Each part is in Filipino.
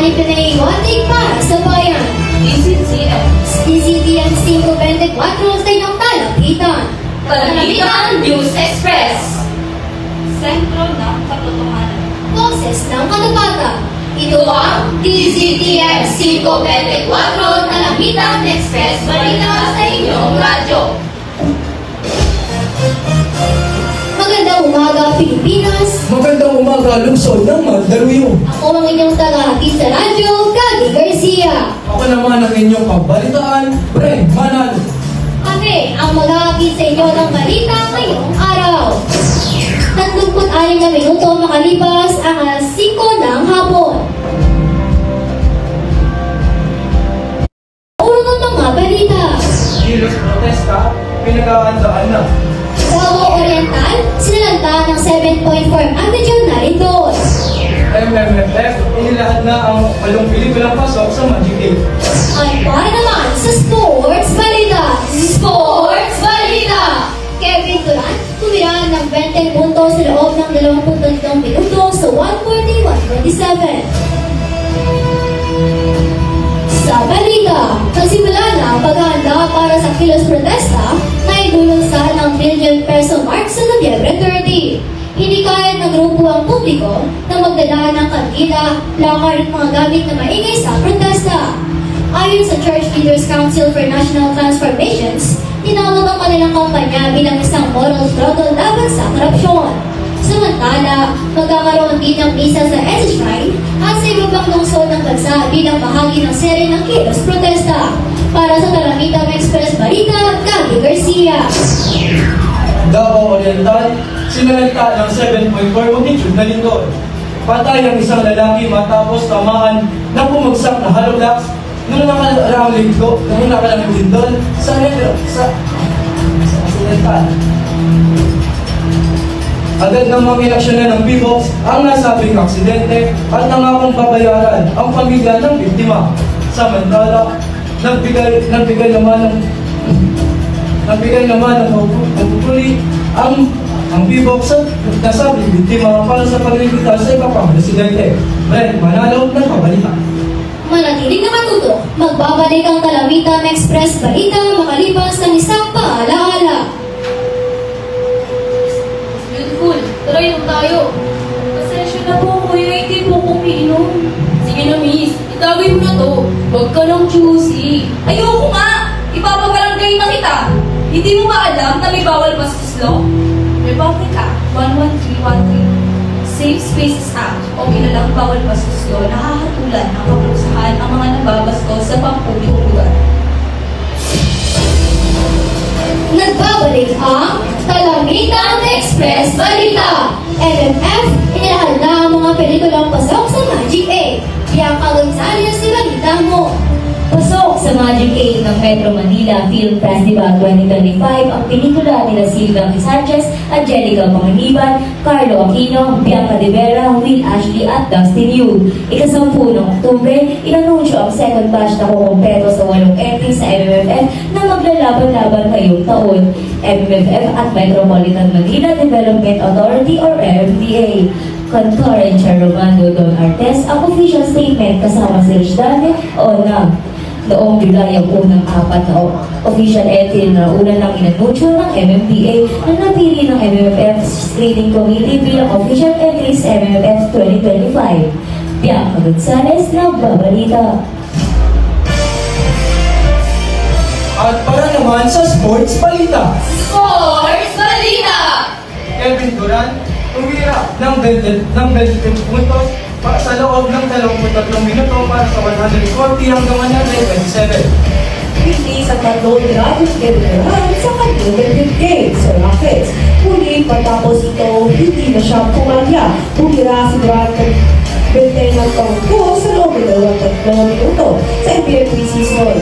natin pinaiwatig para sa bayan. DCTM 524 sa inyong talangkitan. Talangkitan News Express. Sentro ng Katotohanan. Boses ng Katapatan. Ito ang DCTM 524 Talangkitan Express balita sa inyong radyo. Magandang umaga, Pilipinas. Magandang umaga, lungsod ng Mandaluyong. Ako ang inyong tagahatid sa radyo, Gagi Garcia. Ako naman ang inyong kabalitaan, Brent Manalo. Kami ang maghahatid sa inyo ng balita ngayong araw. 36 na minuto makalipas ang alas 5 ng hapon. Urong ng mga balita. Kilos protesta, pinag-aandaan na. Davao Oriental, sinalanta ng 7.4 magnitude na rindol. MMFF, inilahad na ang walong pelikulang pasok sa Magic 8. At para naman sa sports balita. Sports balita! Kevin Durant, tumira ng 20 puntos sa loob ng 23 minuto sa 141-27. Sa balita, nagsimula na ang paghahanda para sa kilos protesta na idulunsan ng billion-peso mark sa Nobyembre 30. Hindi kaya ng grupo ang publiko na magdala ng kandila, placard at mga gamit na maingay sa protesta. Ayon sa Church Leaders Council for National Transformations, tinawag ang kanilang kampanya bilang isang moral struggle laban sa korupsyon. Samantala, magkakaroon din ng misa sa EDSA Shrine at sa iba pang lungsod ng bansa bilang bahagi ng seri ng kilos protesta. Para sa Talangkitan Express Balita, Gagi Garcia. Davao Oriental, sinalanta ng 7.4 magnitude na lindol. Patay ang isang lalaki matapos tamaan ng bumagsak na hollow blocks nung nakaraang lindol sa Occidental. Agad namang inaksyonan ng PBOX ang nasabing aksidente at nangakong babayaran ang pamilya ng biktima. Samantala, nagbigay naman ng pagpupuli ang PBOX sa nasabing biktima para sa pagliligtas sa iba pang residente. Brent Manalo ng Kabalita. Manatiling nakatutok, magbabalik ang Talangkitan Express Balita makalipas ng isang paalaala. Beautiful, tuloy lang tayo. Pasensya na po, kuya, hindi po ko pinom. Sige na, miss, itagay mo na to. Huwag ka lang choosy. Ayoko nga! Ipapabarangay na kita. Hindi mo ba alam na may bawal bastos law? Republic Act 11313. Safe Spaces Act o kilalang bawal bastos law nakahatulan ang kaprusahan ang mga nababastos sa pampublikong lugar. Nagbabalik ang Talangkitan Express Balita. MMF, inilahad na ang mga pelikulang pasok sa Magic 8. Bianca Gonzalez, ibalita mo. Pasok sa Magic 8 ng Metro Manila Film Festival 2025 ang pelikula nila Silvia Sanchez, Angelica Panganiban, Carlo Aquino, Bianca De Vera, Will Ashley at Dustin Yu. Ika-10 ng Oktubre, inanunsyo ang second batch na kukumpeto sa 8 entries sa MMFF na maglalaban-laban ngayong taon. MMFF at Metropolitan Manila Development Authority or MMDA. Concurrent Chair Romando Don Artes ang official statement kasama si Rich Dante o na noong July ang unang 4 na official entry na una ng inanunsyo ng MMDA na napili ng MMFF Screening Committee bilang official entry sa MMFF 2025. Bianca Gonzalez, nagbabalita. At para naman sa sports balita. Sports balita! Kevin Durant, tumira ng 20 puntos sa loob ng 23 minuto para sa 140 hanggang 127. Hindi sa tatlo ni Ramos General sa kanyang debut game sa Rockets. Ngunit matapos ito, hindi na siya pumanya. Tumira si Durant ng 20 ng pangko sa loob ng 2 minuto sa NBA preseason.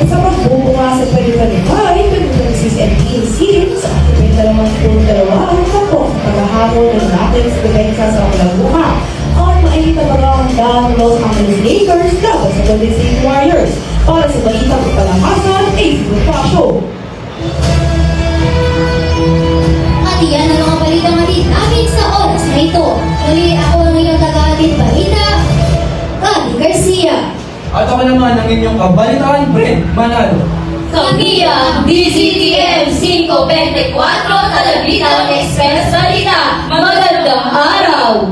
Sa pagbubunga sa palipanipay, pinag-assist and team sa 22 ang kapok paghahabol ng Rockets depensa sa Oklahoma. At mainit na paghahanda ng Los Angeles Lakers laban sa Golden State Warriors para sa balitang palakasan ay Pasyo. At iyan ang mga balitang natin sa oras na ito. Muli ako ang inyong taga-atin balita, At ako naman ang inyong kabalitaan, Fred Manalo. Kami ang DZTM 524 Talabitan Express Balita. Magandang araw!